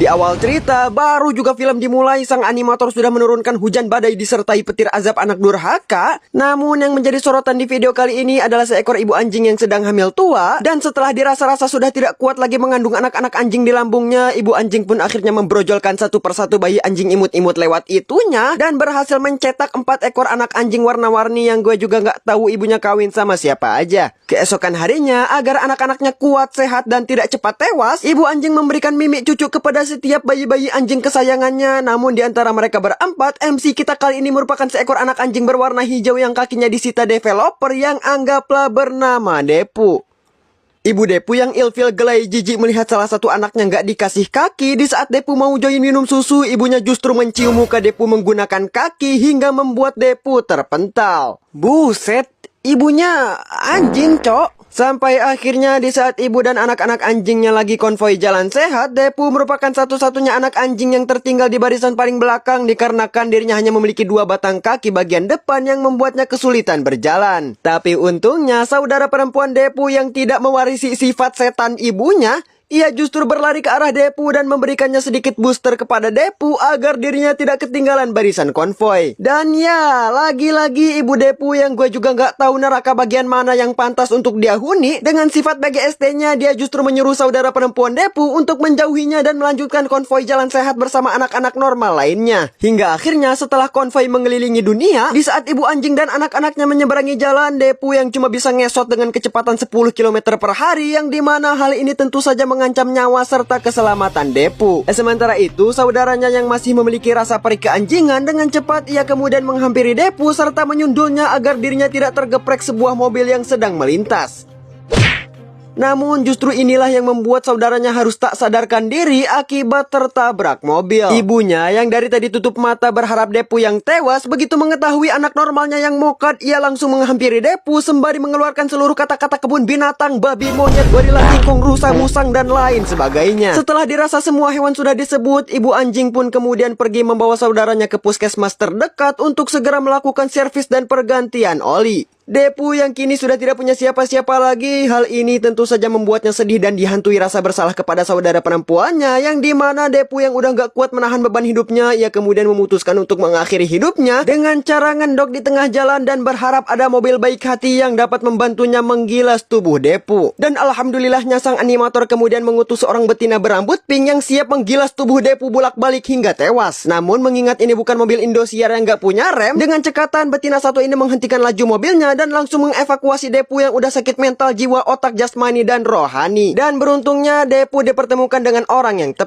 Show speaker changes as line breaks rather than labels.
Di awal cerita, baru juga film dimulai, sang animator sudah menurunkan hujan badai disertai petir azab anak durhaka. Namun yang menjadi sorotan di video kali ini adalah seekor ibu anjing yang sedang hamil tua. Dan setelah dirasa-rasa sudah tidak kuat lagi mengandung anak-anak anjing di lambungnya, ibu anjing pun akhirnya membrojolkan satu persatu bayi anjing imut-imut lewat itunya. Dan berhasil mencetak 4 ekor anak anjing warna-warni yang gue juga nggak tahu ibunya kawin sama siapa aja. Keesokan harinya, agar anak-anaknya kuat, sehat, dan tidak cepat tewas, ibu anjing memberikan mimik cucu kepada setiap bayi-bayi anjing kesayangannya. Namun di antara mereka berempat, MC kita kali ini merupakan seekor anak anjing berwarna hijau yang kakinya disita developer yang anggaplah bernama Depu. Ibu Depu yang ilfil gelai jijik melihat salah satu anaknya nggak dikasih kaki. Di saat Depu mau join minum susu, ibunya justru mencium muka Depu menggunakan kaki hingga membuat Depu terpental. Buset, ibunya anjing, cok. Sampai akhirnya di saat ibu dan anak-anak anjingnya lagi konvoi jalan sehat, Depu merupakan satu-satunya anak anjing yang tertinggal di barisan paling belakang dikarenakan dirinya hanya memiliki 2 batang kaki bagian depan yang membuatnya kesulitan berjalan. Tapi untungnya saudara perempuan Depu yang tidak mewarisi sifat setan ibunya, ia justru berlari ke arah Depu dan memberikannya sedikit booster kepada Depu agar dirinya tidak ketinggalan barisan konvoi. Dan ya, lagi-lagi ibu Depu yang gue juga nggak tahu neraka bagian mana yang pantas untuk dia huni. Dengan sifat BGST-nya, dia justru menyuruh saudara perempuan Depu untuk menjauhinya dan melanjutkan konvoi jalan sehat bersama anak-anak normal lainnya. Hingga akhirnya setelah konvoi mengelilingi dunia, di saat ibu anjing dan anak-anaknya menyeberangi jalan, Depu yang cuma bisa ngesot dengan kecepatan 10 km per hari, yang dimana hal ini tentu saja mengancam nyawa serta keselamatan Depu. Sementara itu, saudaranya yang masih memiliki rasa perih keanjingan, dengan cepat ia kemudian menghampiri Depu serta menyundulnya agar dirinya tidak tergeprek sebuah mobil yang sedang melintas. Namun justru inilah yang membuat saudaranya harus tak sadarkan diri akibat tertabrak mobil. Ibunya yang dari tadi tutup mata berharap Depu yang tewas, begitu mengetahui anak normalnya yang mokat, ia langsung menghampiri Depu sembari mengeluarkan seluruh kata-kata kebun binatang, babi, monyet, gorila, kingkong, rusa, musang, dan lain sebagainya. Setelah dirasa semua hewan sudah disebut, ibu anjing pun kemudian pergi membawa saudaranya ke puskesmas terdekat untuk segera melakukan servis dan pergantian oli. Depu yang kini sudah tidak punya siapa-siapa lagi. Hal ini tentu saja membuatnya sedih dan dihantui rasa bersalah kepada saudara perempuannya, yang dimana Depu yang udah gak kuat menahan beban hidupnya, ia kemudian memutuskan untuk mengakhiri hidupnya dengan cara ngendok di tengah jalan dan berharap ada mobil baik hati yang dapat membantunya menggilas tubuh Depu. Dan alhamdulillahnya sang animator kemudian mengutus seorang betina berambut pink yang siap menggilas tubuh Depu bolak-balik hingga tewas. Namun mengingat ini bukan mobil Indosiar yang gak punya rem, dengan cekatan betina satu ini menghentikan laju mobilnya dan langsung mengevakuasi Depu yang udah sakit mental, jiwa, otak, jasmani, dan rohani. Dan beruntungnya Depu dipertemukan dengan orang yang tepat.